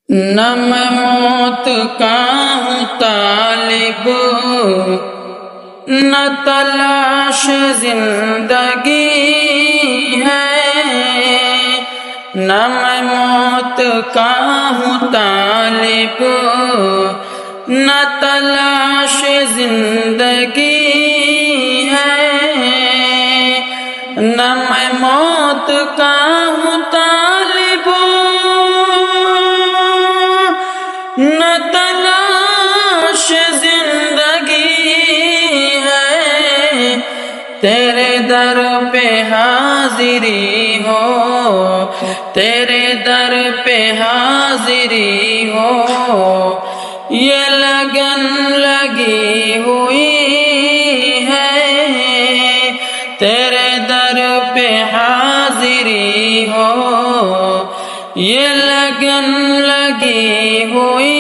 نہ میں موت کا ہوں طالب، نہ تلاش زندگی ہے، نہ میں موت کا ہوں طالب، نہ تلاش زندگی ہے، نہ میں موت کا ہوں طالب، نہ تلاش زندگی ہے، تیرے در پہ حاضری ہو، تیرے در پہ حاضری ہو، یہ لگن لگی ہوئی ہے، تیرے در پہ حاضری ہو، یہ لگن لگی ہوئی